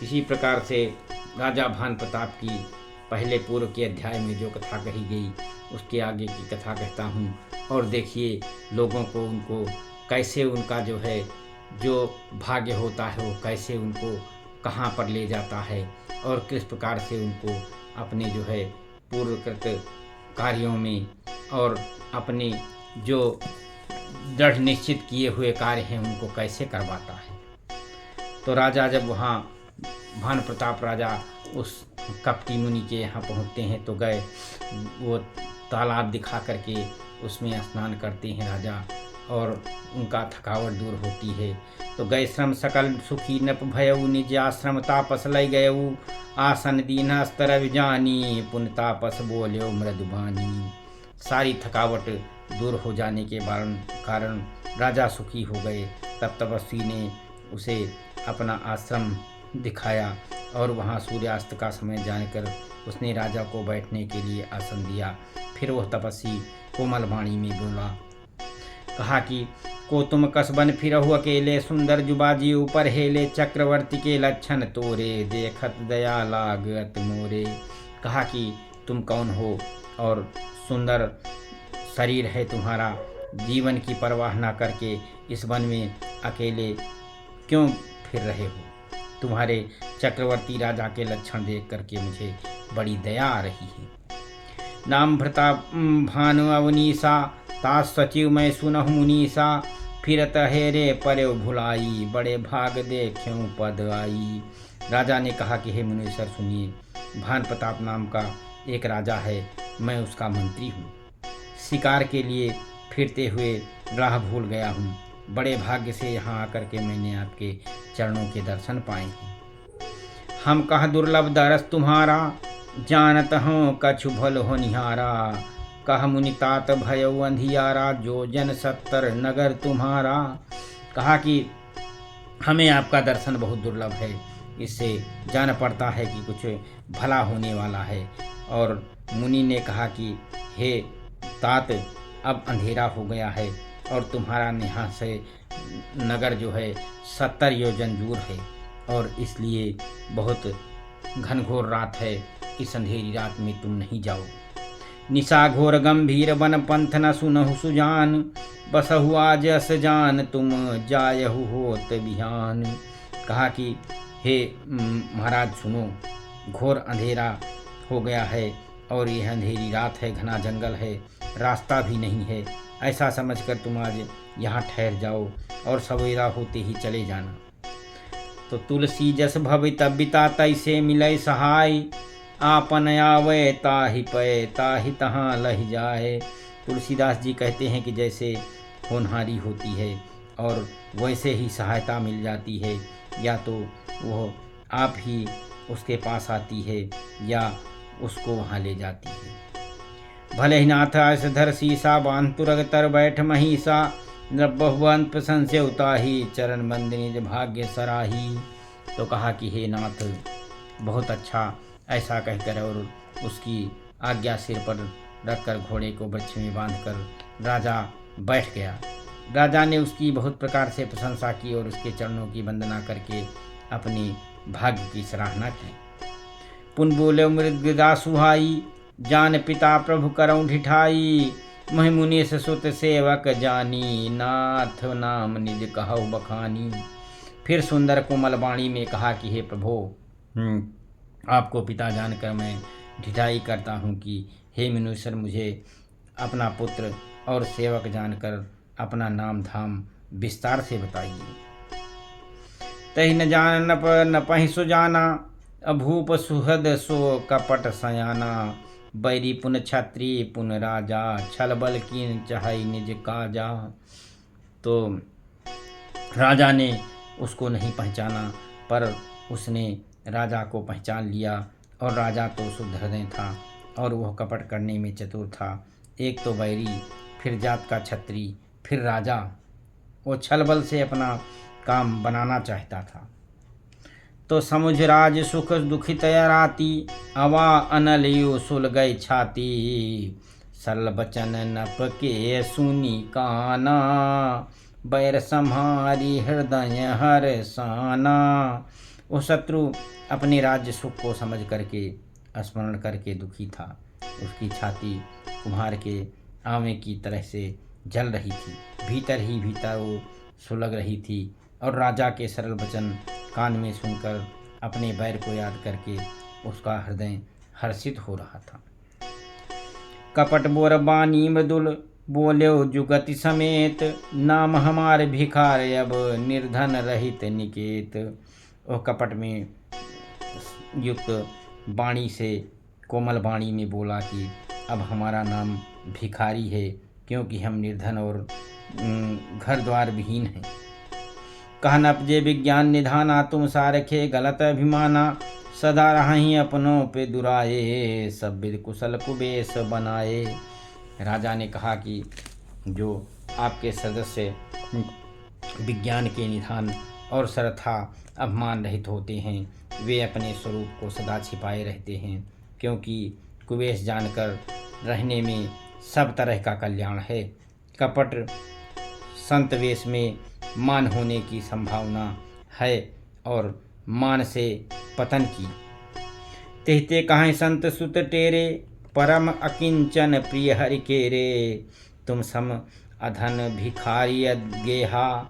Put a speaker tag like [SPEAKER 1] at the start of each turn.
[SPEAKER 1] इसी प्रकार से राजा भान प्रताप की पहले पूर्व के अध्याय में जो कथा कही गई उसके आगे की कथा कहता हूँ। और देखिए लोगों को उनको कैसे उनका जो है जो भाग्य होता है वो कैसे उनको कहाँ पर ले जाता है और किस प्रकार से उनको अपने जो है पूर्वकृत कार्यों में और अपने जो दृढ़ निश्चित किए हुए कार्य हैं उनको कैसे करवाता है। तो राजा जब वहाँ भान प्रताप राजा उस कपटी मुनि के यहाँ पहुँचते हैं तो गए वो तालाब दिखा करके उसमें स्नान करते हैं राजा और उनका थकावट दूर होती है। तो गए श्रम सकल सुखी नप भयऊ निज आश्रम तापस लय गयऊ आसन दीना स्तर विजानी पुन तापस बोल्यो मृदुबानी। सारी थकावट दूर हो जाने के कारण राजा सुखी हो गए। तब तपस्वी ने उसे अपना आश्रम दिखाया और वहाँ सूर्यास्त का समय जानकर उसने राजा को बैठने के लिए आसन दिया। फिर वह तपस्वी कोमल वाणी में बोला, कहा कि को तुम कसबन फिरहु अकेले सुंदर जुबाजी ऊपर हेले चक्रवर्ती के लक्षण तोरे देखत दया लागत मोरे। कहा कि तुम कौन हो और सुंदर शरीर है तुम्हारा, जीवन की परवाह ना करके इस वन में अकेले क्यों फिर रहे हो। तुम्हारे चक्रवर्ती राजा के लक्षण देख करके मुझे बड़ी दया आ रही है। नाम भ्रता भानु अवनीसा तास सचिव मैं सुनहु मुनीसा फिरत हेरे पर्यो भुलाई बड़े भाग देख्यों पद आई। राजा ने कहा कि हे मुनीश्वर सुनिए, भान प्रताप नाम का एक राजा है, मैं उसका मंत्री हूँ। शिकार के लिए फिरते हुए राह भूल गया हूँ। बड़े भाग्य से यहाँ आकर के मैंने आपके चरणों के दर्शन पाए हैं। हम कह दुर्लभ दरस तुम्हारा जानत हूँ कछु भल हो निहारा कह मुनितात भयउ अंधियारा जो जन 70 नगर तुम्हारा। कहा कि हमें आपका दर्शन बहुत दुर्लभ है, इससे जान पड़ता है कि कुछ भला होने वाला है। और मुनि ने कहा कि हे तात, अब अंधेरा हो गया है और तुम्हारा यहाँ से नगर जो है 70 योजन दूर है और इसलिए बहुत घनघोर रात है। इस अंधेरी रात में तुम नहीं जाओ। निशा घोर गंभीर वन पंथ न सुनहु सुजान बसहु आज अस जान तुम जायहु होत बिहान। कहा कि हे महाराज सुनो, घोर अंधेरा हो गया है और यह अंधेरी रात है, घना जंगल है, रास्ता भी नहीं है। ऐसा समझकर तुम आज यहाँ ठहर जाओ और सवेरा होते ही चले जाना। तो तुलसी जस भवितव्यता तैसे मिलय सहाय आपन आवे ताहि पय ताहि तहाँ लह जाए। तुलसीदास जी कहते हैं कि जैसे होनहारी होती है और वैसे ही सहायता मिल जाती है, या तो वो आप ही उसके पास आती है या उसको वहाँ ले जाती है। भले ही नाथ आस धर सीसा बांध तुरग तर बैठ महिषा बहुवंत प्रशंस्य उताही चरण बंद निज भाग्य सराही। तो कहा कि हे नाथ, बहुत अच्छा, ऐसा कहकर और उसकी आज्ञा सिर पर रखकर घोड़े को वृक्ष में बांधकर राजा बैठ गया। राजा ने उसकी बहुत प्रकार से प्रशंसा की और उसके चरणों की वंदना करके अपने भाग्य की सराहना की। पुन बोले मृदगदा सुहाई जान पिता प्रभु करऊँ ढिठाई महि मुनीश सुत सेवक जानी नाथ नाम निज कहु बखानी। फिर सुंदर कोमल वाणी में कहा कि हे प्रभु, आपको पिता जानकर मैं ढिठाई करता हूँ कि हे मुनीश्वर, मुझे अपना पुत्र और सेवक जानकर अपना नाम धाम विस्तार से बताइए। तहि न जान न पहि सुजाना अभूप सुहद सो कपट सयाना बैरी पुन छत्री पुन राजा छल बल कीन चाहै निज काजा। तो राजा ने उसको नहीं पहचाना, पर उसने राजा को पहचान लिया और राजा तो शुद्ध हृदय था और वह कपट करने में चतुर था। एक तो बैरी, फिर जात का छत्री, फिर राजा। वो छल बल से अपना काम बनाना चाहता था। तो समुझ राज सुख दुखित राती अवा अनलियो सुल गई छाती सरल बचन नप के सुनी काना बैर सम्हारी हृदय हर साना वो शत्रु अपने राज्य सुख को समझ करके स्मरण करके दुखी था। उसकी छाती कुम्हार के आंवे की तरह से जल रही थी, भीतर ही भीतर वो सुलग रही थी और राजा के सरल वचन कान में सुनकर अपने बैर को याद करके उसका हृदय हर्षित हो रहा था। कपट बोर बानी मृदुल बोल्यो जुगति समेत, नाम हमारे भिखार अब निर्धन रहित निकेत। वह कपट में युक्त वाणी से, कोमल वाणी में बोला कि अब हमारा नाम भिखारी है, क्योंकि हम निर्धन और घर द्वार विहीन हैं। कहन अपजे विज्ञान निधाना, तुम सारखे गलत अभिमाना। सदा रही अपनों पे दुराए, सब विद कुशल कुबेश बनाए। राजा ने कहा कि जो आपके सदस्य विज्ञान के निधान और सर्वथा अभिमान रहित होते हैं, वे अपने स्वरूप को सदा छिपाए रहते हैं, क्योंकि कुबेश जानकर रहने में सब तरह का कल्याण है। कपट संत वेश में मान होने की संभावना है और मान से पतन की। तेहते कहाँ संत सुत टेरे, परम अकिंचन प्रिय हरि केरे। तुम सम अधन भिखारी गेहा,